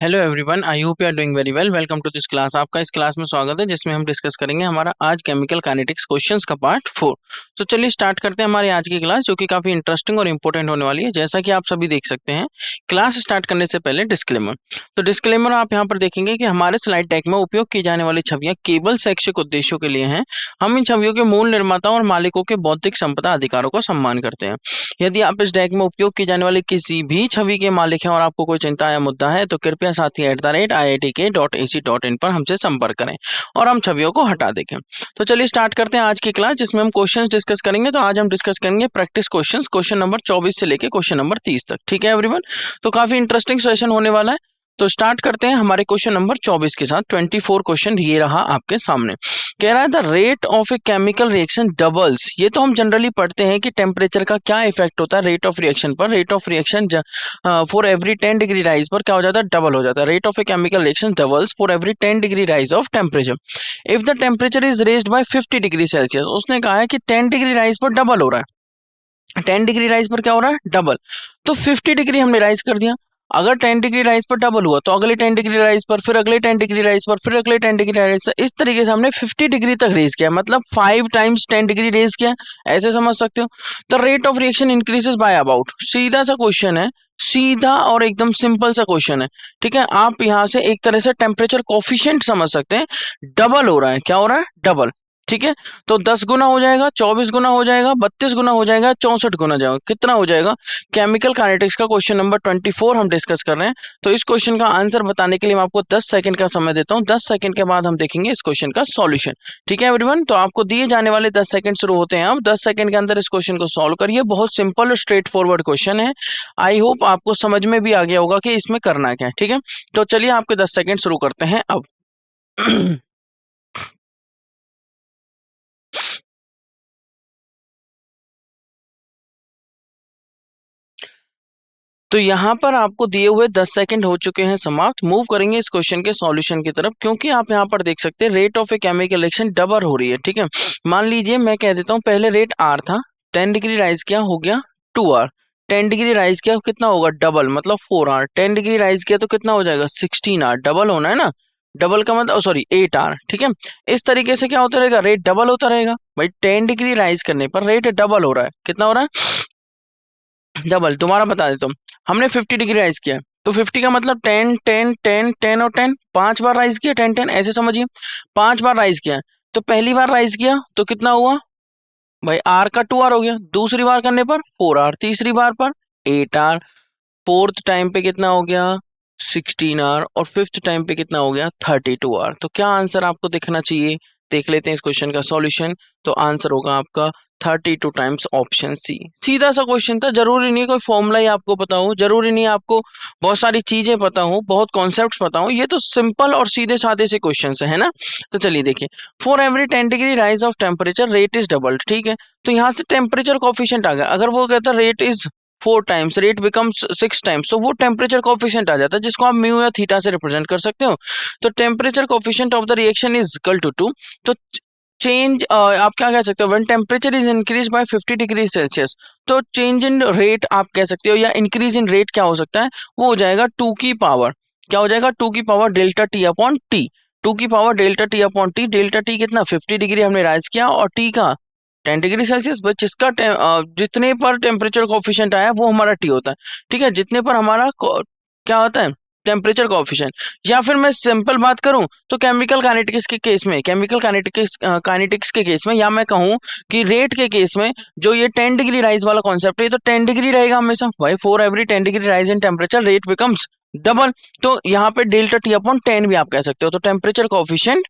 Hello everyone, I hope you are doing very well. Welcome to this class. आपका इस class में स्वागत है, जिसमें हम डिस्कस करेंगे हमारा आज केमिकल काइनेटिक्स क्वेश्चंस का पार्ट 4। तो चलिए स्टार्ट करते हैं हमारी आज की क्लास, जो कि काफी इंटरेस्टिंग और इंपॉर्टेंट होने वाली है। जैसा कि आप सभी देख सकते हैं, क्लास स्टार्ट करने से पहले डिस्क्लेमर। तो डिस्क्लेमर आप यहाँ पर देखेंगे कि हमारे स्लाइड डेक में उपयोग की जाने वाली छवियां केवल शैक्षिक उद्देश्यों के लिए हैं। हम इन छवियों के मूल निर्माताओं और मालिकों के बौद्धिक संपदा अधिकारों को सम्मान करते हैं। यदि आप इस डेक में उपयोग की जाने वाली किसी भी छवि के मालिक हैं और आपको कोई चिंता या मुद्दा है, तो कृपया साथी @iitk.ac.in पर हमसे संपर्क करें और हम छवियों को हटा देंगे। तो चलिए स्टार्ट करते हैं आज की क्लास, जिसमें हम क्वेश्चंस डिस्कस करेंगे। तो आज हम डिस्कस करेंगे प्रैक्टिस क्वेश्चंस, क्वेश्चन नंबर 24 से लेके क्वेश्चन नंबर 30 तक। ठीक है एवरीवन, तो काफी इंटरेस्टिंग सेशन होने वाला है। तो स्टार्ट करते हैं हमारे क्वेश्चन नंबर 24 के साथ। 24 क्वेश्चन ये रहा आपके सामने। कह रहा है the rate of a chemical reaction doubles. ये तो हम जनरली पढ़ते हैं कि टेम्परेचर का क्या इफेक्ट होता है रेट ऑफ रिएक्शन पर। Rate of reaction for every 10 degree rise पर क्या हो जाता है, डबल हो जाता है। Rate of a chemical reaction doubles for every 10 degree rise of temperature if the temperature is raised bye 50 degree Celsius. उसने कहा है कि 10 डिग्री राइज पर डबल हो रहा है। 10 डिग्री राइज पर क्या हो रहा है, डबल। तो 50 डिग्री हमने राइज कर दिया। अगर 10 डिग्री राइज पर डबल हुआ तो अगले 10 डिग्री राइज पर, फिर अगले 10 डिग्री राइज पर, फिर अगले 10 डिग्री राइज पर। इस तरीके से हमने 50 डिग्री तक रेज किया, मतलब 5 टाइम्स 10 डिग्री रेज किया। ऐसे समझ सकते हो। The rate of reaction increases by about. सीधा सा क्वेश्चन है, सीधा और एकदम सिंपल सा क्वेश्चन है। ठीक है, आप यहाँ से एक तरह से टेम्परेचर कोफिशिएंट समझ सकते हैं। डबल हो रहा है, क्या हो रहा है, डबल। ठीक है, तो 10 गुना हो जाएगा, 24 गुना हो जाएगा, 32 गुना हो जाएगा, 64 गुना जाएगा। कितना हो जाएगा? केमिकल काइनेटिक्स का क्वेश्चन नंबर 24 हम डिस्कस कर रहे हैं। तो इस क्वेश्चन का आंसर बताने के लिए मैं आपको 10 सेकंड का समय देता हूं। 10 सेकंड के बाद हम देखेंगे इस क्वेश्चन का सॉल्यूशन। ठीक है एवरीवन, तो आपको दिए जाने वाले 10 सेकंड शुरू होते हैं अब। 10 सेकंड के अंदर इस क्वेश्चन को सॉल्व करिए। बहुत सिंपल और स्ट्रेट फॉरवर्ड क्वेश्चन है। आई होप आपको समझ में भी आ गया होगा कि इसमें करना क्या है। ठीक है, तो चलिए आपके 10 सेकंड शुरू करते हैं अब। तो यहाँ पर आपको दिए हुए 10 सेकंड हो चुके हैं समाप्त। मूव करेंगे इस क्वेश्चन के सॉल्यूशन की तरफ, क्योंकि आप यहाँ पर देख सकते हैं rate of a chemical reaction double हो रही है। ठीक है, मान लीजिए मैं कह देता हूँ पहले रेट आर था, 10 डिग्री राइज किया, हो गया 2R। 10 डिग्री राइज किया, कितना होगा, डबल, मतलब 4R। 10 डिग्री राइज किया तो कितना हो जाएगा, 16R। डबल होना है ना, डबल का मतलब सॉरी 8R। ठीक है, इस तरीके से क्या होता रहेगा, रेट डबल होता रहेगा। भाई 10 डिग्री राइज करने पर रेट डबल हो रहा है, कितना हो रहा है, डबल। दोबारा बता देता हूँ, हमने 50 डिग्री राइज किया, तो 50 का मतलब 10 10 10 10 और 10, 5 बार राइज किया, 10 10 ऐसे समझिए। 5 बार राइज किया, तो पहली बार राइज किया तो कितना हुआ भाई, आर का 2R हो गया। दूसरी बार करने पर 4R, तीसरी बार पर 8R, फोर्थ टाइम पे कितना हो गया, 16R, और फिफ्थ टाइम पे कितना हो गया, 32R। तो क्या आंसर आपको दिखना चाहिए, देख लेते हैं इस क्वेश्चन का सॉल्यूशन। तो आंसर होगा आपका 32 टाइम्स ऑप्शन सी। सीधा सा क्वेश्चन था, जरूरी नहीं कोई फॉर्मूला ही आपको पता हो, जरूरी नहीं आपको बहुत सारी चीजें पता हो, बहुत कॉन्सेप्ट्स पता हो। ये तो सिंपल और सीधे साधे से क्वेश्चन है ना। तो चलिए देखिए, for every 10 degree rise of temperature rate is doubled. ठीक है, तो यहाँ से टेम्परेचर कोफिशिएंट आ गया। अगर वो कहता rate is 4 times, rate becomes 6 times, तो वो टेम्परेचर कोफिशिएंट आ जाता है, जिसको आप म्यू या थीटा से रिप्रेजेंट कर सकते हो। तो temperature coefficient of the reaction is equal to 2। तो चेंज आप क्या कह सकते हो, when temperature is increase by 50 degree Celsius, तो चेंज इन रेट आप कह सकते हो, या इंक्रीज इन रेट क्या हो सकता है, वो हो जाएगा 2 की पावर, क्या हो जाएगा, 2 की power delta T upon T. 2 की power delta T upon T. Delta T कितना, 50 डिग्री हमने राइज किया, और टी का 10 डिग्री सेल्सियस। बस जिसका जितने पर टेम्परेचर कोफिशिएंट आया वो हमारा टी होता है। ठीक है, जितने पर हमारा क्या होता है, टेम्परेचर कोफिशिएंट। या फिर मैं सिंपल बात करूं तो केमिकल काइनेटिक्स के केस में, केमिकल काइनेटिक्स के केस में, या मैं कहूं कि रेट के केस में, जो ये 10 डिग्री राइज वाला कॉन्सेप्ट है, तो 10 डिग्री रहेगा हमेशा। भाई for every 10 degree rise in temperature rate becomes double. तो यहाँ पे डेल्टा टी अपॉन 10 भी आप कह सकते हो। तो टेम्परेचर कोफिशिएंट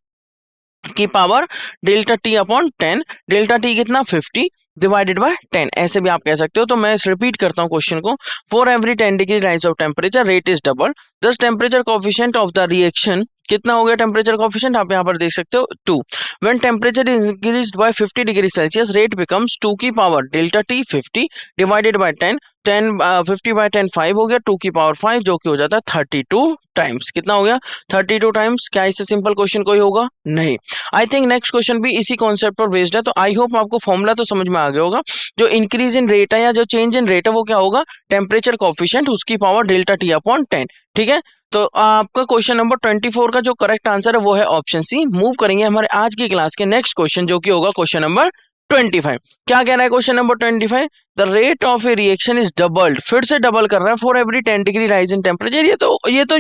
की power delta T upon 10, delta T कितना, 50 डिवाइडेड बाय 10, ऐसे भी आप कह सकते हो। तो मैं रिपीट करता हूँ क्वेश्चन को, for every 10 degree rise of temperature rate is double, दस temperature coefficient of the reaction, कितना हो गया टेम्परेचर कोफिशिएंट, आप यहाँ पर देख सकते हो 2। When temperature is increased by 50 degree Celsius rate becomes 2 की power delta T 50 divided by 10, 50 by 10 5 हो गया, 2 की पावर 5, जो कि हो जाता है 32 टाइम्स। कितना हो गया, 32 टाइम्स। क्या इससे सिंपल क्वेश्चन कोई होगा, नहीं। आई थिंक नेक्स्ट क्वेश्चन भी इसी कॉन्सेप्ट पर बेस्ड है। तो आई होप आपको फॉर्मूला तो समझ में आ गया होगा। जो इंक्रीज इन रेट है या जो चेंज इन रेट है, वो क्या होगा, टेम्परेचर कोफिशिएंट उसकी पावर डेल्टा टी अपॉन 10। ठीक है, तो आपका क्वेश्चन नंबर 24 का जो करेक्ट आंसर है वो है ऑप्शन सी। मूव करेंगे हमारे आज की क्लास के नेक्स्ट क्वेश्चन, जो कि होगा क्वेश्चन नंबर 25। क्या कह रहा है question number 25? The rate of A reaction is doubled, फिर से डबल कर रहा है, for every 10 degree rise in temperature. ये तो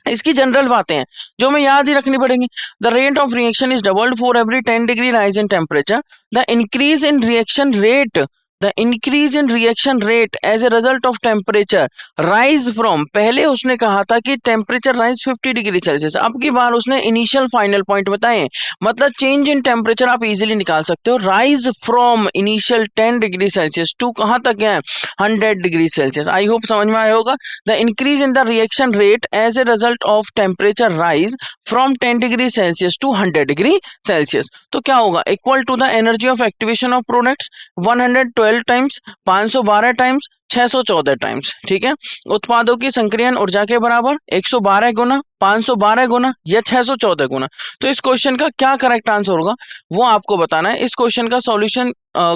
इसकी जनरल बातें हैं जो हमें याद ही रखनी पड़ेंगी। The rate of reaction is doubled for every 10 degree rise in temperature. The increase in reaction rate, the increase in reaction rate as a result of temperature rise from, पहले उसने कहा था कि टेम्परेचर राइज 50 डिग्री सेल्सियस, अब की बार उसने initial final point बताए, मतलब चेंज इन टेम्परेचर आप इजीली निकाल सकते हो। Rise from initial 10 degree Celsius to कहां तक है, 100 डिग्री सेल्सियस। आई होप समझ में आया होगा। The increase in the reaction rate as a result of temperature rise from 10 degree Celsius to 100 degree Celsius. तो क्या होगा, equal to the energy of activation of products 112 times, 512 times, 614 times. ठीक है, उत्पादों की संक्रियन ऊर्जा के बराबर 112 गुना, 512 गुना या 614 गुना। तो इस क्वेश्चन का क्या करेक्ट आंसर होगा वो आपको बताना है। इस क्वेश्चन का सॉल्यूशन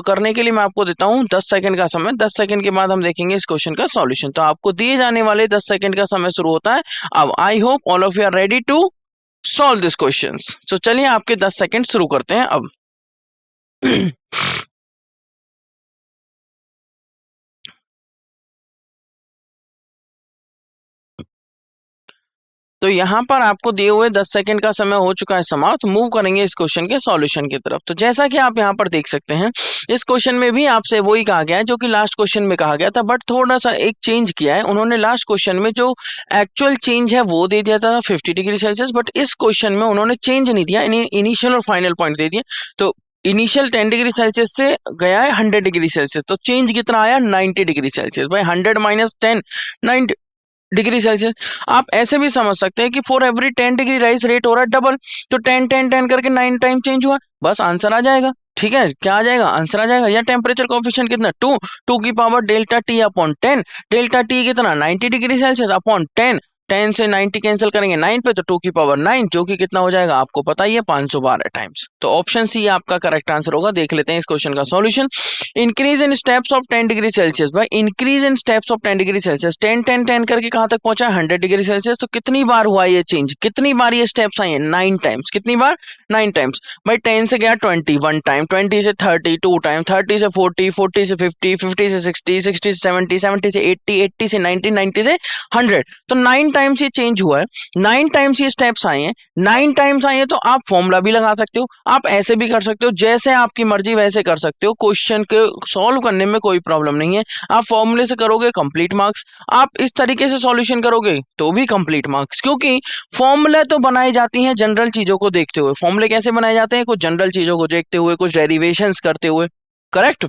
करने के लिए मैं आपको देता हूं 10 सेकंड का समय। 10 सेकंड के बाद हम देखेंगे इस क्वेश्चन का सॉल्यूशन। तो आपको दिए जाने वाले 10 सेकंड का समय शुरू होता है अब। I hope all of you are ready to solve this question. तो चलिए आपके 10 सेकंड शुरू करते हैं अब। तो यहाँ पर आपको दिए हुए 10 सेकंड का समय हो चुका है समाप्त। मूव करेंगे इस क्वेश्चन के सॉल्यूशन की तरफ। तो जैसा कि आप यहाँ पर देख सकते हैं, इस क्वेश्चन में भी आपसे वही कहा गया है जो कि लास्ट क्वेश्चन में कहा गया था, बट थोड़ा सा एक चेंज किया है उन्होंने। लास्ट क्वेश्चन में जो एक्चुअल चेंज है वो दे दिया था 50 डिग्री सेल्सियस, बट इस क्वेश्चन में उन्होंने चेंज नहीं दिया, इनिशियल और फाइनल पॉइंट दे दिए। तो इनिशियल 10 डिग्री सेल्सियस से गया है 100 डिग्री सेल्सियस, तो चेंज कितना आया, 90 डिग्री सेल्सियस। भाई 100 माइनस 10, 90 डिग्री सेल्सियस। आप ऐसे भी समझ सकते हैं कि for every 10 degree rise rate हो रहा है डबल, तो 10 10 10 करके 9 टाइम चेंज हुआ, बस आंसर आ जाएगा। ठीक है, क्या आ जाएगा, आंसर आ जाएगा। या टेम्परेचर कोफिशिएंट कितना, 2, 2 की power delta T upon 10, delta T कितना 90 डिग्री सेल्सियस अपॉन 10, 10 से 90 कैंसिल करेंगे 9 पे, तो 2 की पावर 9 जो कि कितना हो जाएगा आपको पता ही है, 512 टाइम्स। तो ऑप्शन सी आपका करेक्ट आंसर होगा। देख लेते हैं इस क्वेश्चन का solution. Increase in steps of 10 degree Celsius, भाई increase in steps of 10 degree Celsius, 10 10 10 करके कहां तक पहुंचा, 100 डिग्री सेल्सियस। तो कितनी बार हुआ ये चेंज, कितनी बार ये स्टेप्स आए हैं, 9 टाइम्स। कितनी बार, 9 टाइम्स। भाई 10 से गया 20 1 टाइम, 20 से 30 2 टाइम, 30 से 40, 40 से 50, 50 से 60, 60 से 70, 70 से 80, 80 से 90, 90 से 100। तो 9 टाइम्स ये चेंज हुआ है, 9 टाइम्स ये स्टेप्स आए हैं, 9 टाइम्स आए हैं। तो आप फॉर्मूला भी लगा सकते हो, आप ऐसे भी कर सकते हो, जैसे आपकी मर्जी वैसे कर सकते हो। क्वेश्चन के सॉल्व करने में कोई प्रॉब्लम नहीं है। आप फॉर्मूले से करोगे कंप्लीट मार्क्स, आप इस तरीके से सॉल्यूशन करोगे तो भी कंप्लीट मार्क्स, क्योंकि फॉर्मूले तो बनाई जाती हैं जनरल चीजों को देखते हुए। फॉर्मूले कैसे बनाए जाते हैं, कुछ जनरल चीजों को देखते हुए, कुछ डेरिवेशंस करते हुए। करेक्ट।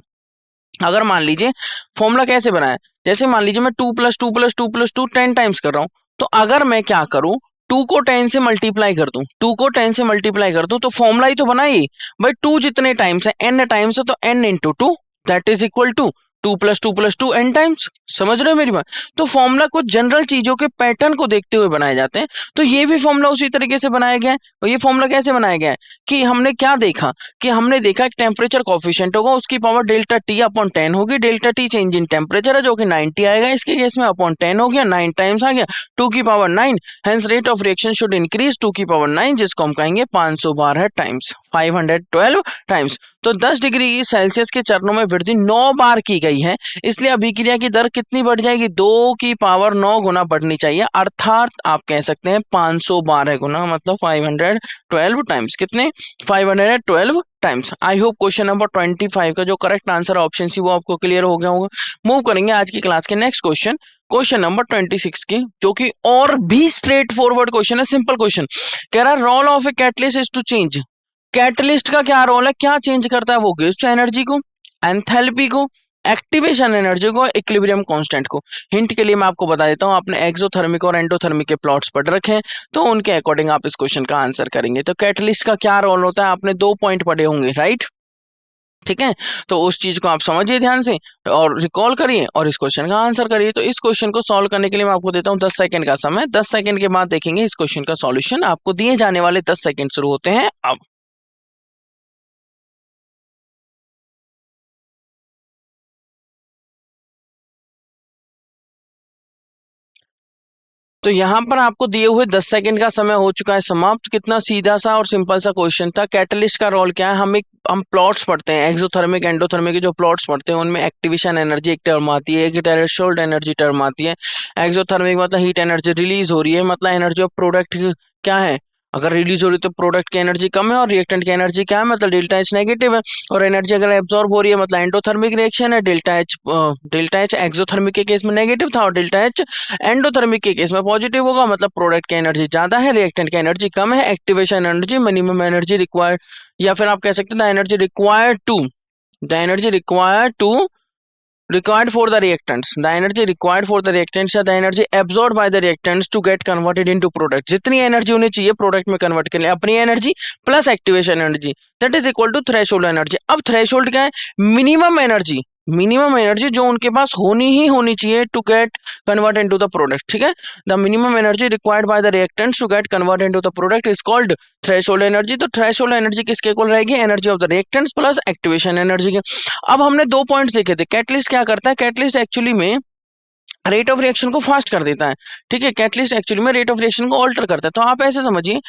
अगर मान लीजिए फॉर्मूला कैसे बनाया, जैसे मान लीजिए मैं 2 प्लस 2 प्लस 2 प्लस 2 10 टाइम्स कर रहा हूं, तो अगर मैं क्या करूं, 2 को 10 से मल्टीप्लाई कर दूं, 2 को 10 से मल्टीप्लाई कर दूं, तो फॉर्मूला ही तो बना ही। भाई 2 जितने टाइम्स है, n टाइम्स है, तो n into 2 that is equal to 2 plus two n times. समझ रहे हो मेरी बात। तो फॉर्मूला कुछ जनरल चीजों के पैटर्न को देखते हुए बनाए जाते हैं। तो ये भी फॉर्मूला उसी तरीके से बनाया गया है। और ये फॉर्मूला कैसे बनाया गया है कि हमने क्या देखा, कि हमने देखा एक टेम्परेचर कॉफिशिएंट होगा, उसकी पावर डेल्टा टी अपॉन 10 होगी। Delta T change in temperature है जो कि 90 आएगा, इसके केस में अपॉन 10 हो गया, 9 टाइम्स आ गया, 2 की power 9। Hence rate of reaction should increase 2 की पावर 9, जिसको हम कहेंगे 512 टाइम्स, 512 टाइम्स। तो 10 डिग्री सेल्सियस के चरणों में वृद्धि 9 बार की गई है, इसलिए अभिक्रिया की दर कितनी बढ़ जाएगी, 2 की पावर 9 गुना बढ़नी चाहिए, अर्थात आप कह सकते हैं 512 गुना, मतलब 512 टाइम्स। कितने, 512 times. I hope question number 25 का जो करेक्ट आंसर है ऑप्शन सी वो आपको क्लियर हो गया होगा। मूव करेंगे आज की क्लास के नेक्स्ट क्वेश्चन, क्वेश्चन नंबर 26 की, जो कि और भी स्ट्रेट फॉरवर्ड क्वेश्चन है, सिंपल क्वेश्चन। कह रहा है role of a catalyst is to change, catalyst का क्या रोल है, क्या चेंज करता है, वो गिव्स एनर्जी को, एंथैल्पी को, एक्टिवेशन एनर्जी को, इक्विलिब्रियम कांस्टेंट को। हिंट के लिए मैं आपको बता देता हूं, आपने एक्सोथर्मिक और एंडोथर्मिक के प्लॉट्स पढ़ रखे हैं, तो उनके अकॉर्डिंग आप इस क्वेश्चन का आंसर करेंगे। तो कैटलिस्ट का क्या रोल होता है, आपने 2 पॉइंट पढ़े होंगे, राइट। ठीक है, तो उस चीज को आप समझिए ध्यान से और रिकॉल करिए और इस क्वेश्चन का आंसर करिए। तो इस क्वेश्चन को सॉल्व करने के लिए मैं आपको देता हूं 10 सेकंड का समय। 10 सेकंड के बाद देखेंगे इस क्वेश्चन का सॉल्यूशन। आपको दिए जाने वाले 10 सेकंड शुरू होते हैं अब। तो यहाँ पर आपको दिए हुए 10 सेकंड का समय हो चुका है समाप्त। कितना सीधा सा और सिंपल सा क्वेश्चन था। कैटलिस्ट का रोल क्या है, हम प्लॉट्स पढ़ते हैं, एक्सोथर्मिक एंडोथर्मिक के जो प्लॉट्स पढ़ते हैं उनमें एक्टिवेशन एनर्जी एक टर्म आती है, एक थ्रेशोल्ड एनर्जी टर्म आती है। एक्सोथर्मिक मतलब हीट एनर्जी रिलीज हो रही है, मतलब एनर्जी ऑफ प्रोडक्ट क्या है, अगर रिलीज हो रही है तो प्रोडक्ट की एनर्जी कम है और रिएक्टेंट की एनर्जी क्या है, मतलब डेल्टा एच नेगेटिव है। और एनर्जी अगर एब्जॉर्ब हो रही है मतलब एंडोथर्मिक रिएक्शन है। डेल्टा एच एक्सोथर्मिक के केस में नेगेटिव था और डेल्टा एच एंडोथर्मिक के केस में पॉजिटिव होगा, मतलब प्रोडक्ट की एनर्जी ज्यादा है, रिएक्टेंट की एनर्जी कम है। Activation energy minimum energy required, या फिर आप कह सकते हैं the energy required for the reactants, the energy required for the reactants या the energy absorbed by the reactants to get converted into product, जितनी एनर्जी उन्हें चाहिए प्रोडक्ट में कन्वर्ट करने, अपनी energy plus activation energy, that is equal to threshold energy. अब threshold क्या है, मिनिमम एनर्जी जो उनके पास होनी चाहिए to get convert into the product, ठीक है। The minimum energy required by the reactants to get convert into the product is called threshold energy. तो थ्रेशोल्ड एनर्जी किसके इक्वल रहेगी, energy of the reactants plus activation energy के। अब हमने 2 points देखे थे। कैटलिस्ट क्या करता है, कैटलिस्ट एक्चुअली में रेट ऑफ रिएक्शन को फास्ट कर देता है, ठीक है। कैटलिस्ट एक्चुअली में रेट ऑफ रिएक्शन को ऑल्टर करता है। तो आप ऐसे समझिए,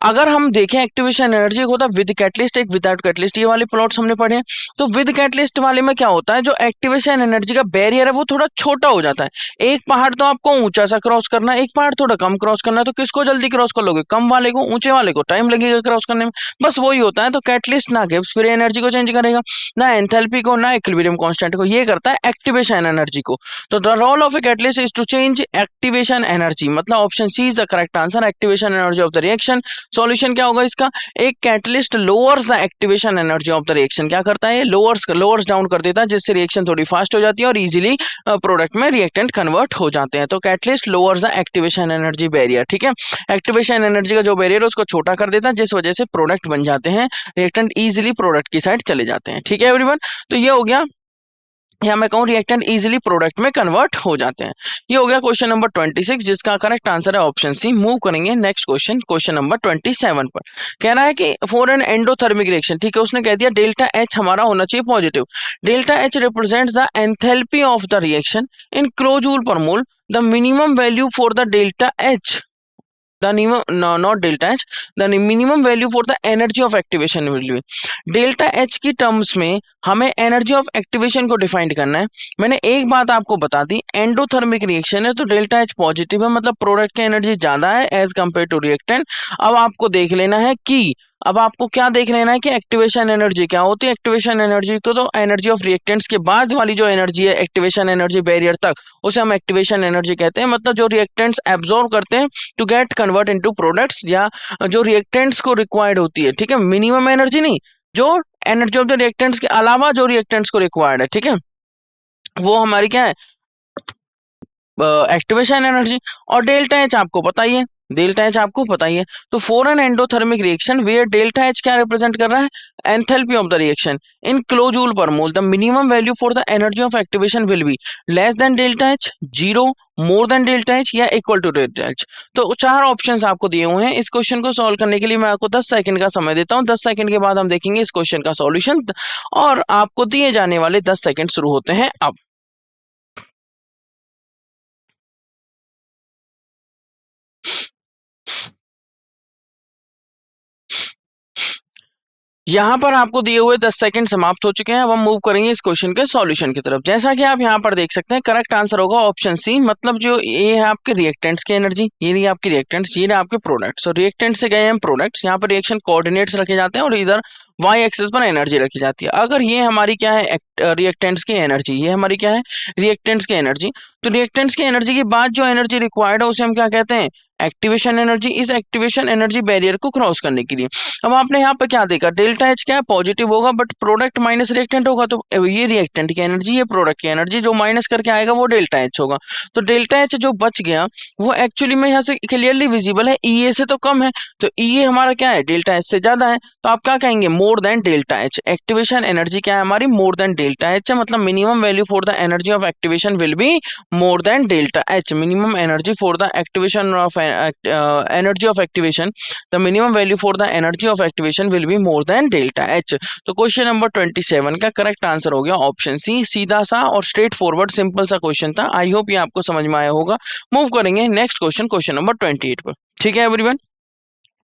अगर हम देखें एक्टिवेशन एनर्जी होता है विद कैटलिस्ट, एक विदाउट कैटलिस्ट, ये वाले प्लॉट्स हमने पढ़े हैं। तो विद कैटलिस्ट वाले में क्या होता है, जो एक्टिवेशन एनर्जी का बैरियर है वो थोड़ा छोटा हो जाता है। एक पहाड़ तो आपको ऊंचा सा क्रॉस करना है, एक पहाड़ थोड़ा कम क्रॉस करना है, तो किसको जल्दी क्रॉस कर लोगे, कम वाले को, ऊंचे वाले को टाइम लगेगा क्रॉस करने में, बस वही होता है। तो कैटलिस्ट ना गिब्स फ्री एनर्जी को चेंज करेगा, ना एंथैल्पी को, ना इक्विलिब्रियम कांस्टेंट को, ये करता है एक्टिवेशन एनर्जी को। तो the role of a catalyst is to change activation energy, मतलब option C is the correct answer, activation energy of the reaction. Solution क्या होगा इसका, एक catalyst lowers the activation energy of the reaction, क्या करता है, लोअर्स डाउन कर देता है, जिससे रिएक्शन थोड़ी फास्ट हो जाती है और इजीली प्रोडक्ट में रिएक्टेंट कन्वर्ट हो जाते हैं। तो catalyst lowers the activation energy barrier, ठीक है। एक्टिवेशन एनर्जी का जो बैरियर है उसको छोटा कर देता है, जिस वजह से प्रोडक्ट बन जाते हैं, रिएक्टेंट इजीली प्रोडक्ट की साइड चले जाते हैं, ठीक है एवरीवन। तो ये हो गया, या मैं कहूँ रिएक्टेंट इजीली प्रोडक्ट में कन्वर्ट हो जाते हैं। ये हो गया क्वेश्चन नंबर 26, जिसका करेक्ट आंसर है ऑप्शन सी। मूव करेंगे नेक्स्ट क्वेश्चन नंबर 27 पर। कह रहा है कि फॉर एन एंडोथर्मिक रिएक्शन, ठीक है, उसने कह दिया डेल्टा एच हमारा होना चाहिए positive. Delta H represents the enthalpy of the reaction in kilojoule per mole. The minimum value for the delta H, not delta H, the minimum value for the energy of activation will be। Delta H की terms में हमें energy of activation को define करना है। मैंने एक बात आपको बता दी, एंडोथर्मिक रिएक्शन है तो डेल्टा एच पॉजिटिव है, मतलब प्रोडक्ट की एनर्जी ज्यादा है एज कंपेयर टू रिएक्टेंट। अब आपको देख लेना है कि अब आपको क्या देख लेना है कि एक्टिवेशन एनर्जी क्या होती है। एक्टिवेशन एनर्जी को तो एनर्जी ऑफ रिएक्टेंट्स के बाद वाली जो एनर्जी है एक्टिवेशन एनर्जी बैरियर तक, उसे हम एक्टिवेशन एनर्जी कहते हैं, मतलब जो रिएक्टेंट्स एब्जॉर्ब करते हैं to get convert into products, या जो रिएक्टेंट्स को रिक्वायर्ड होती है, ठीक है, मिनिमम एनर्जी नहीं, जो एनर्जी ऑफ द रिएक्टेंट्स के अलावा जो रिएक्टेंट्स को रिक्वायर्ड है, ठीक है, वो हमारी क्या है, एक्टिवेशन एनर्जी। और डेल्टा एच आपको पता ही है, डेल्टा एच आपको पता ही है। तो for an endothermic reaction where delta H क्या रिप्रेजेंट कर रहा है, enthalpy of the reaction in kilojoule per mole, the minimum value for the energy of activation will be less than delta H, 0, more than delta H, या equal to delta H. तो 4 options आपको दिए हुए हैं। इस question को solve करने के लिए मैं आपको 10 सेकंड का समय देता हूं। 10 सेकंड के बाद हम देखेंगे इस क्वेश्चन का सॉल्यूशन, और आपको दिए जाने वाले 10 सेकंड शुरू होते हैं अब। यहाँ पर आपको दिए हुए 10 सेकंड समाप्त हो चुके हैं। अब हम मूव करेंगे इस क्वेश्चन के सॉल्यूशन की तरफ। जैसा कि आप यहाँ पर देख सकते हैं, करेक्ट आंसर होगा ऑप्शन सी, मतलब जो ये है आपके रिएक्टेंट्स की एनर्जी, ये रही आपकी रिएक्टेंट्स, ये रहे आपके प्रोडक्ट्स, और रिएक्टेंट से गए हम प्रोडक्ट्स। यहाँ पर रिएक्शन कोऑर्डिनेट्स रखे जाते हैं और इधर वाई एक्सिस पर एनर्जी रखी जाती है। अगर ये हमारी क्या है, रिएक्टेंट्स की एनर्जी, ये हमारी क्या है, रिएक्टेंट्स की एनर्जी, तो रिएक्टेंट्स की एनर्जी के बाद जो एनर्जी रिक्वायर्ड है उसे हम क्या कहते हैं, एक्टिवेशन एनर्जी। इस एक्टिवेशन एनर्जी बैरियर को क्रॉस करने के लिए अब आपने यहाँ पे क्या देखा, डेल्टा एच क्या है, पॉजिटिव होगा, बट प्रोडक्ट माइनस रिएक्टेंट होगा, तो ये रिएक्टेंट की एनर्जी, ये प्रोडक्ट की एनर्जी, जो माइनस करके आएगा वो डेल्टा एच होगा। तो डेल्टा एच जो बच गया वो एक्चुअली में यहाँ से क्लियरली विजिबल है, ई ए से तो कम है, तो ई ए हमारा क्या है, डेल्टा एच से ज्यादा है। तो आप क्या कहेंगे, more more than delta H. Activation energy क्या है हमारी, मोर देन डेल्टा एच है, मतलब minimum value for the energy of activation will be more than delta H. Minimum energy for the activation of energy of activation, the minimum value for the energy of activation will be more than delta H. तो question number 27 का correct answer हो गया option C. सीधा सा और straight forward simple सा question था। I hope ये आपको समझ में आया होगा। मूव करेंगे नेक्स्ट क्वेश्चन, क्वेश्चन नंबर 28 पर। ठीक है एवरीवन,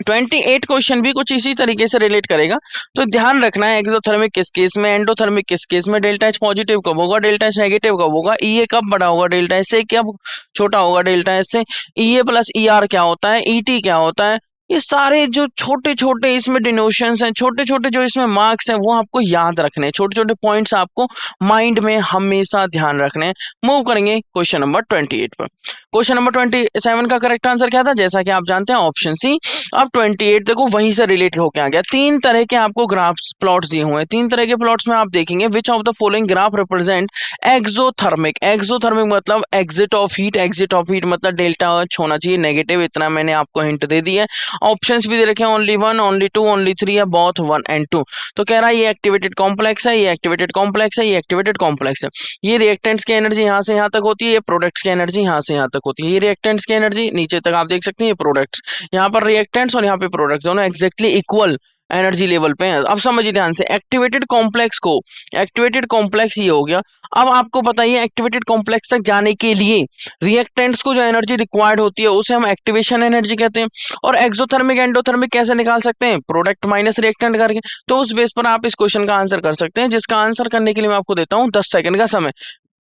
28 क्वेश्चन भी कुछ इसी तरीके से रिलेट करेगा। तो ध्यान रखना है एक्सोथर्मिक किस केस में, एंडोथर्मिक किस केस में, डेल्टा एच पॉजिटिव कब होगा, डेल्टा एच नेगेटिव कब होगा, ईए कब बड़ा होगा डेल्टा एच से, कब छोटा होगा डेल्टा एच से, ईए प्लस ईआर क्या होता है, ईटी क्या होता है। ये सारे जो छोटे छोटे इसमें डिनोशंस हैं, छोटे छोटे जो इसमें मार्क्स हैं, वो आपको याद रखने हैं। छोटे छोटे पॉइंट्स आपको माइंड में हमेशा ध्यान रखने हैं। मूव करेंगे क्वेश्चन नंबर 28 पर। क्वेश्चन नंबर 27 का करेक्ट आंसर क्या था, जैसा कि आप जानते हैं ऑप्शन सी। अब 28 देखो वहीं से रिलेट होकर आ गया। तीन तरह के आपको ग्राफ्स प्लॉट्स दिए हुए हैं। तीन तरह के प्लॉट्स में आप देखेंगे which of the following graph represent exothermic. Exothermic मतलब exit of heat, exit of heat मतलब डेल्टा एच होना चाहिए नेगेटिव। इतना मैंने आपको हिंट दे दिया है। ऑप्शंस भी दे रखे हैं, ओनली 1, ओनली 2, ओनली 3 या बोथ 1 and 2। तो कह रहा है ये एक्टिवेटेड कॉम्प्लेक्स है, ये एक्टिवेटेड कॉम्प्लेक्स है, ये एक्टिवेटेड कॉम्प्लेक्स है। ये रिएक्टेंट्स की एनर्जी यहाँ से यहाँ तक होती है, ये प्रोडक्ट्स की एनर्जी यहाँ से यहाँ तक होती है। ये रिएक्टेंट्स की एनर्जी नीचे तक आप देख सकते हैं, ये प्रोडक्ट्स, यहाँ पर रिएक्टेंट्स और यहाँ पे प्रोडक्ट्स दोनों एक्जैक्टली इक्वल एनर्जी लेवल पे है। अब समझिए ध्यान से, एक्टिवेटेड कॉम्प्लेक्स को, एक्टिवेटेड कॉम्प्लेक्स ये हो गया। अब आपको बताइए एक्टिवेटेड कॉम्प्लेक्स तक जाने के लिए रिएक्टेंट्स को जो एनर्जी रिक्वायर्ड होती है उसे हम एक्टिवेशन एनर्जी कहते हैं। और एक्सोथर्मिक एंडोथर्मिक कैसे निकाल सकते हैं, प्रोडक्ट माइनस रिएक्टेंट करके। तो उस बेस पर आप इस क्वेश्चन का आंसर कर सकते हैं, जिसका आंसर करने के लिए मैं आपको देता हूँ 10 सेकंड का समय।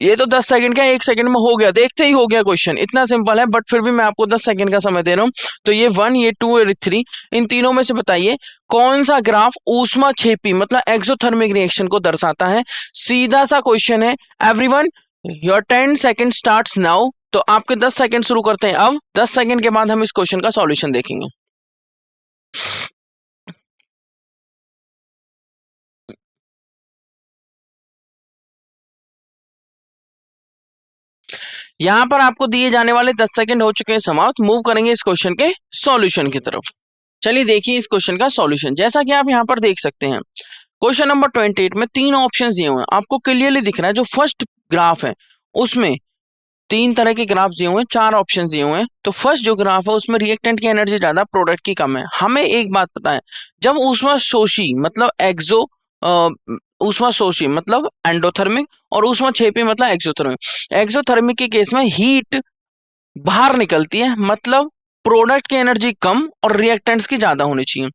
ये तो 10 सेकंड का, 1 सेकंड में हो गया, देखते ही हो गया क्वेश्चन, इतना सिंपल है। बट फिर भी मैं आपको 10 सेकंड का समय दे रहा हूं। तो ये 1, ये 2 और 3, इन तीनों में से बताइए कौन सा ग्राफ ऊष्माक्षेपी मतलब एक्सोथर्मिक रिएक्शन को दर्शाता है। सीधा सा क्वेश्चन है everyone. Your 10 second starts now. तो आपके 10 सेकंड शुरू करते हैं अब। 10 सेकंड के बाद हम इस क्वेश्चन का सॉल्यूशन देखेंगे। यहां पर आपको दिए जाने वाले 10 सेकंड हो चुके हैं समाप्त। मूव करेंगे इस क्वेश्चन के सॉल्यूशन की तरफ। चलिए देखिए इस क्वेश्चन का सॉल्यूशन। जैसा कि आप यहां पर देख सकते हैं क्वेश्चन नंबर 28 में 3 ऑप्शंस दिए हुए हैं। आपको क्लियरली दिख रहा है जो फर्स्ट ग्राफ है उसमें 3 तरह के ग्राफ दिए हुए हैं, 4 ऑप्शंस दिए हुए हैं। तो फर्स्ट जो ग्राफ है उसमें रिएक्टेंट की एनर्जी ज्यादा, प्रोडक्ट की कम है। हमें एक बात पता है, जब ऊष्मा शोषी मतलब ऊष्मा शोषी मतलब एंडोथर्मिक और ऊष्मा क्षेपी मतलब एक्सोथर्मिक। एक्सोथर्मिक के केस में हीट बाहर निकलती है, मतलब प्रोडक्ट की एनर्जी कम और रिएक्टेंट्स की ज्यादा होनी चाहिए।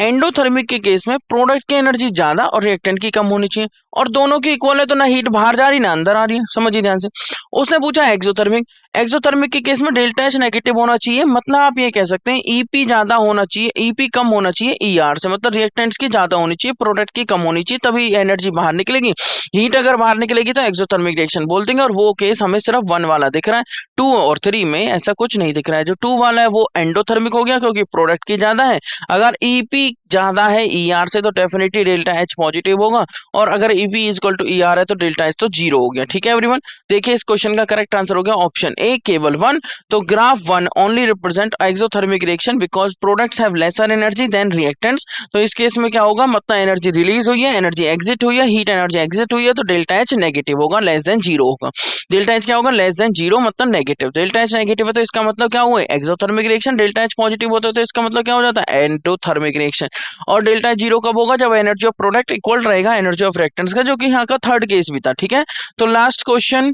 एंडोथर्मिक के केस में प्रोडक्ट की एनर्जी ज्यादा और रिएक्टेंट की कम होनी चाहिए। और दोनों की इक्वल है तो ना हीट बाहर जा रही ना अंदर आ रही है। समझिए ध्यान से। उसने पूछा एक्सोथर्मिक। एक्सोथर्मिक के केस में डेल्टा एच नेगेटिव होना चाहिए, मतलब आप ये कह सकते हैं ईपी ज्यादा होना चाहिए, ईपी कम होना चाहिए ईआर से, मतलब रिएक्टेंट्स की ज्यादा होनी चाहिए, प्रोडक्ट की कम होनी चाहिए, तभी एनर्जी बाहर निकलेगी। हीट अगर बाहर निकलेगी तो एक्सोथर्मिक रिएक्शन बोल देंगे। और वो केस हमें सिर्फ 1 वाला दिख रहा है, 2 और 3 में ऐसा कुछ नहीं दिख रहा है। जो 2 वाला है वो एंडोथर्मिक हो गया क्योंकि प्रोडक्ट की ज्यादा है। अगर ईपी ज्यादा है ईआर से तो डेफिनेटली डेल्टा एच पॉजिटिव होगा, और अगर EP is equal to ER है तो डेल्टा एच तो 0 हो गया। ठीक है एवरीवन, देखिए इस क्वेश्चन का करेक्ट आंसर हो गया ऑप्शन ए केवल 1। तो graph 1 only represent exothermic reaction because products have lesser energy than reactants. तो इस केस में क्या होगा, मतलब एनर्जी रिलीज हुई है, एनर्जी एग्जिट हुई है, हीट एनर्जी एग्जिट हुई है, तो डेल्टा एच नेगेटिव होगा, लेस देन 0 होगा। डेल्टा एच क्या होगा, लेस देन 0 मतलब नेगेटिव। डेल्टा एच नेगेटिव है तो इसका मतलब क्या हुआ, exothermic reaction. Delta H positive होता है तो इसका मतलब क्या हो जाता है, एंडोथर्मिक रिएक्शन। और डेल्टा एच 0 कब होगा, जब एनर्जी ऑफ प्रोडक्ट इक्वल रहेगा एनर्जी ऑफ रिएक्टेंट्स का, जो कि यहाँ का थर्ड केस भी था। ठीक है, तो लास्ट क्वेश्चन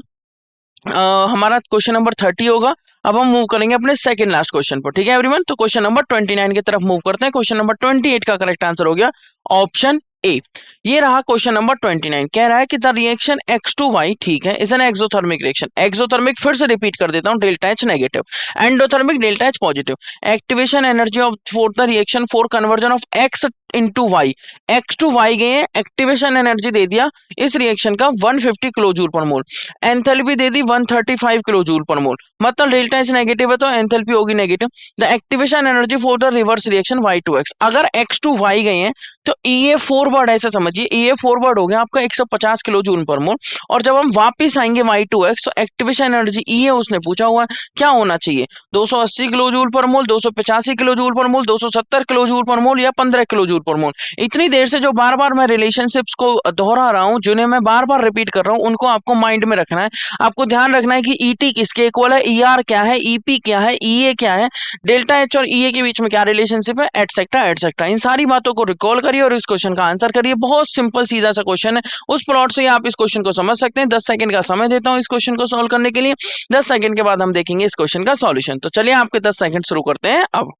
हमारा क्वेश्चन नंबर 30 होगा। अब हम मूव करेंगे अपने सेकंड लास्ट क्वेश्चन पर। ठीक है एवरीवन, तो क्वेश्चन नंबर 29 की तरफ मूव करते हैं। क्वेश्चन नंबर 28 का करेक्ट आंसर हो गया ऑप्शन ए। ये रहा क्वेश्चन नंबर 29। कह रहा है कि द रिएक्शन X2Y ठीक है is an exothermic reaction. Exothermic फिर से रिपीट कर देता हूं, delta H negative, endothermic delta H positive. Activation energy of for the reaction for conversion of X into Y, X to Y गए हैं, activation energy दे दिया इस रिएक्शन का 150 किलो जूल पर मोल, एंथैल्पी दे दी 135 किलो जूल पर मोल, मतलब delta H negative है तो enthalpy होगी negative. The activation energy for the reverse reaction Y2X, अगर X to Y गए हैं तो EA फॉरवर्ड ऐसा समझिए, EA फॉरवर्ड हो गया आपका 150 किलो जूल पर मोल। और जब हम वापस आएंगे Y2X तो एक्टिवेशन एनर्जी EA उसने पूछा हुआ है क्या होना चाहिए, 280 किलो जूल पर मोल, 285 किलो जूल पर मोल, 270 किलो जूल पर मोल या 15 किलो जूल पर मोल। इतनी देर से जो बार बार मैं रिलेशनशिप्स को दोहरा रहा हूँ, जिन्हें मैं बार बार रिपीट कर रहा हूँ, उनको आपको माइंड में रखना है। आपको ध्यान रखना है कि ET किसके इक्वल है, ER क्या है, EP क्या है, EA क्या है, डेल्टा H और EA के बीच में क्या रिलेशनशिप है, एटसेट्रा एटसेट्रा। इन सारी बातों को रिकॉल करिए और इस क्वेश्चन का आंसर करिए। बहुत सिंपल सीधा सा क्वेश्चन है, उस प्लॉट से आप इस क्वेश्चन को समझ सकते हैं। 10 सेकंड का समय देता हूं इस क्वेश्चन को सॉल्व करने के लिए। 10 सेकंड के बाद हम देखेंगे इस क्वेश्चन का सॉल्यूशन। तो चलिए आपके 10 सेकंड शुरू करते हैं अब।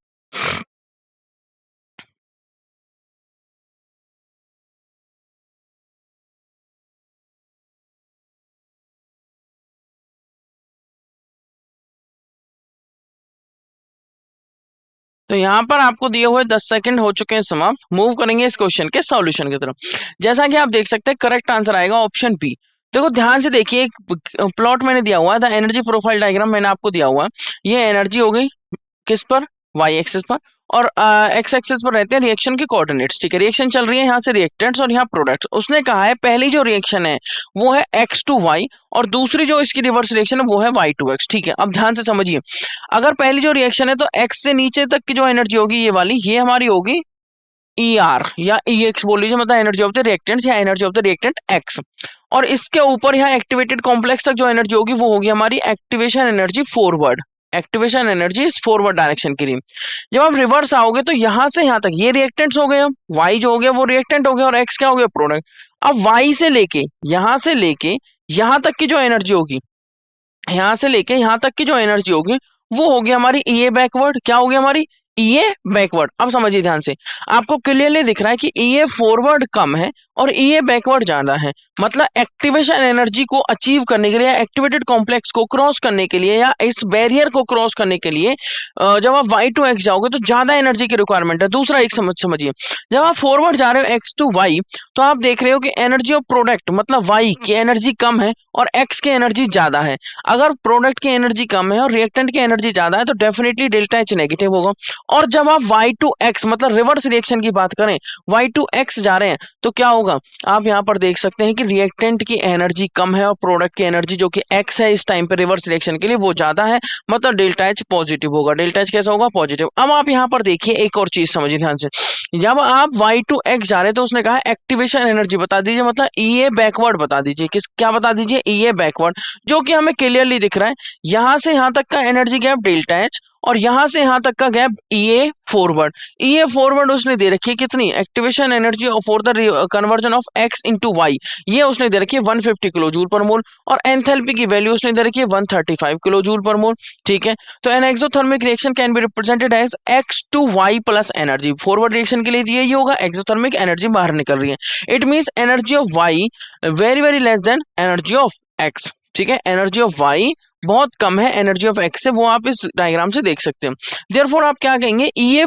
तो यहाँ पर आपको दिए हुए 10 सेकंड हो चुके हैं समाप्त। मूव करेंगे इस क्वेश्चन के सॉल्यूशन की तरफ। जैसा कि आप देख सकते हैं करेक्ट आंसर आएगा ऑप्शन बी। देखो ध्यान से देखिए, एक प्लॉट मैंने दिया हुआ है, द एनर्जी प्रोफाइल डायग्राम मैंने आपको दिया हुआ है। ये एनर्जी हो गई किस पर, वाई एक्सिस पर, और एक्स एक्सिस पर रहते हैं रिएक्शन के कोऑर्डिनेट्स। ठीक है, रिएक्शन चल रही है यहाँ से रिएक्टेंट्स और यहाँ प्रोडक्ट्स। उसने कहा है पहली जो रिएक्शन है वो है एक्स टू वाई और दूसरी जो इसकी रिवर्स रिएक्शन है वो है वाई टू एक्स। ठीक है, अब ध्यान से समझिए, अगर पहली जो रिएक्शन है तो एक्स से नीचे तक की जो एनर्जी होगी ये वाली, ये हमारी होगी ER या EX बोल लीजिए, मतलब एनर्जी ऑफ द रिएक्टेंट्स या energy of the reactant x. और इसके ऊपर यहाँ एक्टिवेटेड कॉम्प्लेक्स तक जो एनर्जी होगी वो होगी हमारी activation energy forward. Activation energy इस फॉरवर्ड डायरेक्शन के लिए। जब आप रिवर्स आओगे तो यहां से यहां तक ये रिएक्टेंट्स हो गए, अब वाई जो हो गया वो रिएक्टेंट हो गया और एक्स क्या हो गया, प्रोडक्ट। अब वाई से लेके यहां तक की जो एनर्जी होगी, यहां से लेके यहां तक की जो एनर्जी होगी वो होगी हमारी EA बैकवर्ड। क्या होगी हमारी EA बैकवर्ड। अब समझिए ध्यान से, आपको क्लियरली दिख रहा है कि EA फॉरवर्ड कम है और EA बैकवर्ड ज्यादा है। मतलब एक्टिवेशन एनर्जी को अचीव करने के लिए, एक्टिवेटेड कॉम्प्लेक्स को क्रॉस करने के लिए या इस बैरियर को क्रॉस करने के लिए जब आप Y2X जाओगे तो ज्यादा एनर्जी की रिक्वायरमेंट है। दूसरा एक समझिए, जब आप फॉरवर्ड जा रहे हो X टू Y तो आप देख रहे हो कि एनर्जी ऑफ प्रोडक्ट मतलब Y की एनर्जी कम है और X की एनर्जी ज्यादा है। अगर प्रोडक्ट की एनर्जी कम है और रिएक्टेंट की एनर्जी ज्यादा है तो डेफिनेटली डेल्टा H नेगेटिव होगा। और जब आप Y2X मतलब रिवर्स रिएक्शन की बात करें, Y2X जा रहे हैं तो क्या होगा, आप यहाँ पर देख सकते हैं कि रिएक्टेंट की एनर्जी कम है और प्रोडक्ट की एनर्जी जो कि X है इस टाइम पे रिवर्स रिएक्शन के लिए वो ज्यादा है, मतलब डेल्टा H पॉजिटिव होगा। डेल्टा H कैसा होगा, पॉजिटिव। अब आप यहाँ पर देखिए एक और चीज समझिए ध्यान से, जब आप Y2X जा रहे हैं तो उसने कहा एक्टिवेशन एनर्जी बता दीजिए, मतलब EA बैकवर्ड बता दीजिए। किस क्या बता दीजिए, EA बैकवर्ड, जो कि हमें क्लियरली दिख रहा है। यहां से यहां तक का एनर्जी गैप डेल्टा H और यहां से यहां तक का gap EA forward. EA forward उसने दे रखी है कितनी, activation energy for the conversion of X into Y, ये उसने दे रखी है 150 किलो जूल पर मोल। और एंथैल्पी की वैल्यू उसने दे रखी है 135 किलो जूल पर मोल। ठीक है, तो an exothermic reaction can be represented as X to Y plus energy. Forward reaction के लिए यही होगा, एक्सोथर्मिक एनर्जी बाहर निकल रही है। It means energy of Y very very less than energy of X. ठीक है, एनर्जी ऑफ वाई बहुत कम है एनर्जी ऑफ एक्स से, वो आप इस डायग्राम से देख सकते हैं। देयरफॉर आप क्या कहेंगे, EA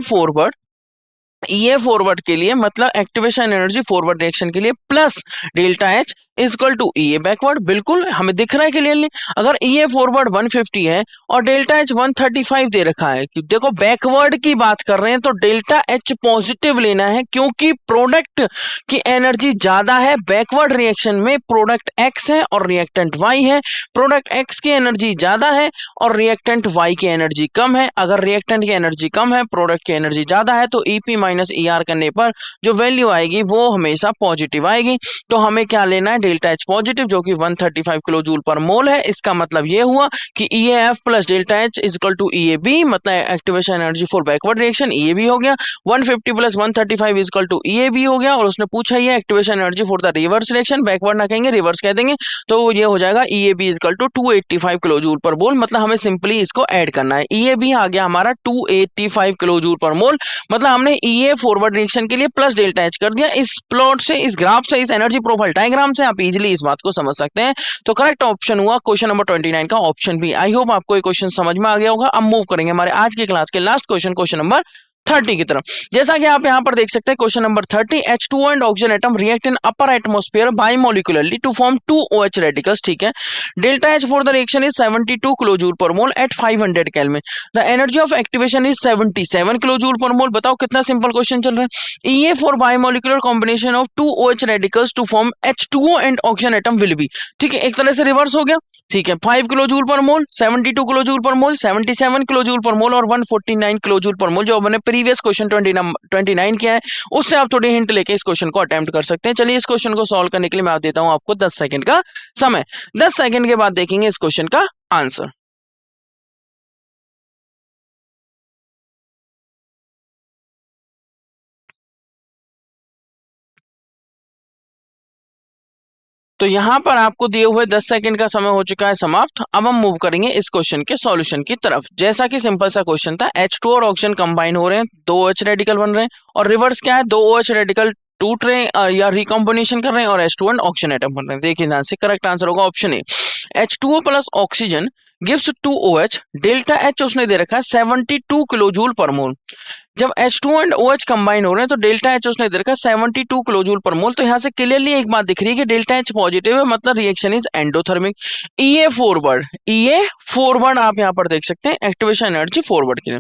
फॉरवर्ड के लिए मतलब एक्टिवेशन एनर्जी फॉरवर्ड रिएक्शन के लिए plus delta H is equal to EA backward. बिल्कुल हमें दिख रहा है क्लियरली, अगर EA फॉरवर्ड 150 है और डेल्टा H 135 दे रखा है, कि देखो बैकवर्ड की बात कर रहे हैं तो डेल्टा H पॉजिटिव लेना है क्योंकि प्रोडक्ट की एनर्जी ज्यादा है। बैकवर्ड रिएक्शन में प्रोडक्ट X है और रिएक्टेंट Y है, प्रोडक्ट X की एनर्जी ज्यादा है और रिएक्टेंट Y की एनर्जी कम है। अगर रिएक्टेंट की एनर्जी कम है, प्रोडक्ट की एनर्जी ज्यादा है, तो EP माइनस ER करने पर जो वैल्यू आएगी वो हमेशा पॉजिटिव आएगी। तो हमें क्या लेना है, डेल्टा H पॉजिटिव जो कि 135 किलो जूल पर मोल है। इसका मतलब ये हुआ कि EAF plus delta H is equal to EAB, मतलब activation energy for backward reaction EAB हो गया। 150 plus 135 is equal to EAB हो गया। और उसने पूछा ही है activation energy for the reverse reaction, backward ना कहेंगे रिवर्स कह देंगे, तो ये हो जाएगा EAB is equal to 285 kilo joule per mole. मतलब हमें सिंपली इसको ऐड करना है, EAB आ गया हमारा 285 किलो जूल पर मोल। मतलब हमने EA फॉरवर्ड रिएक्शन के लिए प्लस डेल्टा H कर दिया। इस प्लॉट से, इस ग्राफ से, इस एनर्जी प्रोफाइल डायग्राम से आप इजीली इस बात को समझ सकते हैं। तो करेक्ट ऑप्शन हुआ क्वेश्चन नंबर 29 का ऑप्शन बी। आई होप आपको ये क्वेश्चन समझ में आ गया होगा। अब मूव करेंगे हमारे आज की क्लास के लास्ट क्वेश्चन, क्वेश्चन नंबर 30 की तरफ। जैसा कि आप यहाँ पर देख सकते हैं question number 30, H2O and oxygen atom react in upper atmosphere bimolecularly to form 2 OH radicals, ठीक है। Delta H for the reaction is 72 kilo joule per mole at 500 kelvin. The energy of activation is 77 kilo joule per mole. बताओ कितना simple question चल रहा है। EA for bimolecular combination of 2 OH radicals to form H2O and oxygen atom will be, ठीक है, एक तरह से रिवर्स हो गया, ठीक है। 5 किलो जूल पर मोल, 72 किलो जूल पर मोल, 77 किलो जूल पर मोल और 149 किलो जूल पर मोल, जो मैंने प्रीवियस क्वेश्चन 29 किया है उससे आप थोड़ी हिंट लेके इस क्वेश्चन को अटेम्प्ट कर सकते हैं। चलिए इस क्वेश्चन को सॉल्व करने के लिए मैं देता हूं आपको 10 सेकंड का समय। 10 सेकंड के बाद देखेंगे इस क्वेश्चन का आंसर। तो यहां पर आपको दिए हुए 10 सेकंड का समय हो चुका है समाप्त। अब हम मूव करेंगे इस क्वेश्चन के सॉल्यूशन की तरफ। जैसा कि सिंपल सा क्वेश्चन था, H2 और ऑक्सीजन कंबाइन हो रहे हैं, 2 OH रेडिकल बन रहे हैं, और रिवर्स क्या है, 2 OH रेडिकल टूट रहे हैं या रिकॉम्बिनेशन कर रहे हैं, और H2 एंड ऑक्सीजन एटम बन रहे हैं। देखिए ध्यान से, करेक्ट आंसर होगा ऑप्शन ए। H2O plus oxygen gives 2 OH, delta H उसने दे रखा है 72 किलो जूल पर मोल। जब H2 एंड OH कंबाइन हो रहे हैं तो डेल्टा H उसने दे रखा है 72 किलो जूल पर मोल। तो यहाँ से क्लियरली एक बात दिख रही है कि डेल्टा H पॉजिटिव है, मतलब reaction is endothermic. EA forward आप यहाँ पर देख सकते हैं, एक्टिवेशन एनर्जी फॉरवर्ड की।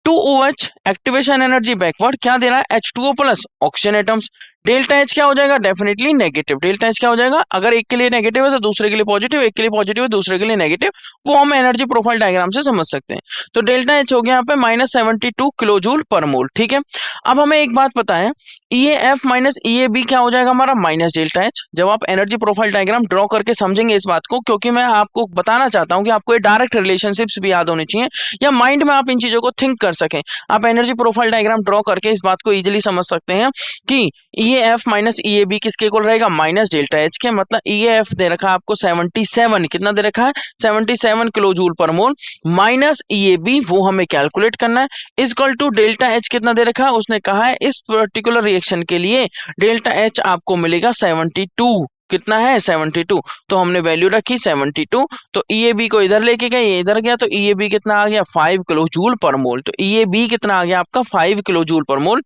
2 OH एक्टिवेशन एनर्जी बैकवर्ड, क्या दे रहा है, H2O plus oxygen atoms. Delta H क्या हो जाएगा, डेफिनेटली नेगेटिव। डेल्टा H क्या हो जाएगा, अगर एक के लिए नेगेटिव है तो दूसरे के लिए पॉजिटिव, एक के लिए पॉजिटिव है दूसरे के लिए नेगेटिव, वो हम एनर्जी प्रोफाइल डायग्राम से समझ सकते हैं। तो डेल्टा H हो गया यहाँ पे -72 किलो जूल पर मोल, ठीक है। अब हमें एक बात पता है, EAF माइनस EAB क्या हो जाएगा हमारा, माइनस डेल्टा H। जब आप एनर्जी प्रोफाइल डायग्राम ड्रॉ करके समझेंगे इस बात को, क्योंकि मैं आपको बताना चाहता हूँ कि आपको ये डायरेक्ट रिलेशनशिप्स भी याद होनी चाहिए, या माइंड में आप इन चीजों को थिंक कर सकें। आप एनर्जी प्रोफाइल डायग्राम ड्रॉ करके इस बात को इजीली समझ सकते हैं कि EAF माइनस EAB किसके इक्वल रहेगा, माइनस डेल्टा H के। मतलब EAF दे रखा है आपको 77, कितना दे रखा है, 77 किलो जूल पर मोल, माइनस EAB वो हमें कैलकुलेट करना है, is equal to delta H कितना दे रखा है, उसने कहा है इस पर्टिकुलर रिएक्शन के लिए डेल्टा H आपको मिलेगा 72, कितना है 72। तो हमने वैल्यू रखी 72, तो EAB को इधर लेके गए, ये इधर गया, तो EAB कितना आ गया 5 किलो जूल पर मोल। तो EAB कितना आ गया आपका 5 किलो जूल पर मोल।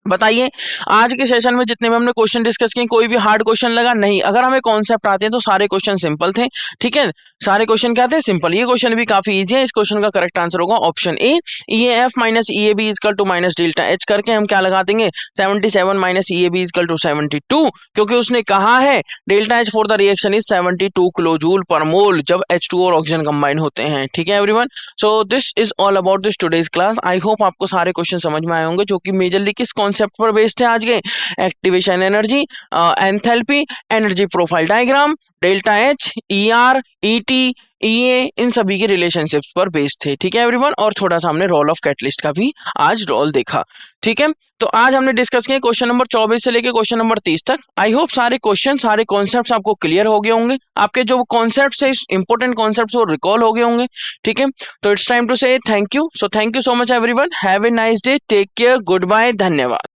बताइए आज के सेशन में जितने भी हमने क्वेश्चन डिस्कस किए, कोई भी हार्ड क्वेश्चन लगा नहीं। अगर हमें कॉन्सेप्ट आते हैं तो सारे क्वेश्चन सिंपल थे, ठीक है, सारे क्वेश्चन क्या थे, सिंपल। ये क्वेश्चन भी काफी इजी है। इस क्वेश्चन का करेक्ट आंसर होगा option A, EAF minus EAB is equal to minus delta H करके हम क्या लगा देंगे, 77 माइनस EAB इजकल टू 72, क्योंकि उसने कहा है delta H for the reaction is 72 kilo joule per mole जब H2 और ऑक्सीजन कंबाइन होते हैं, ठीक है everyone. So this is all about this today's class. I hope आपको सारे क्वेश्चन समझ में आए होंगे, जो कि मेजरली किस कॉन्सेप्ट पर बेस्ड है आज के, activation energy, enthalpy, energy profile diagram, delta H, ER, ET, EA, इन सभी के रिलेशनशिप्स पर बेस्ड थे, ठीक है एवरीवन। और थोड़ा सा हमने रोल ऑफ कैटलिस्ट का भी आज रोल देखा, ठीक है। तो आज हमने डिस्कस किया क्वेश्चन नंबर 24 से लेके क्वेश्चन नंबर 30 तक। आई होप सारे क्वेश्चन, सारे कॉन्सेप्ट्स आपको क्लियर हो गए होंगे, आपके जो कॉन्सेप्ट्स है, इंपॉर्टेंट कॉन्सेप्ट्स वो रिकॉल हो गए होंगे, ठीक है। तो it's time to say thank you. So thank you so much everyone, have a nice day, take care, goodbye, धन्यवाद।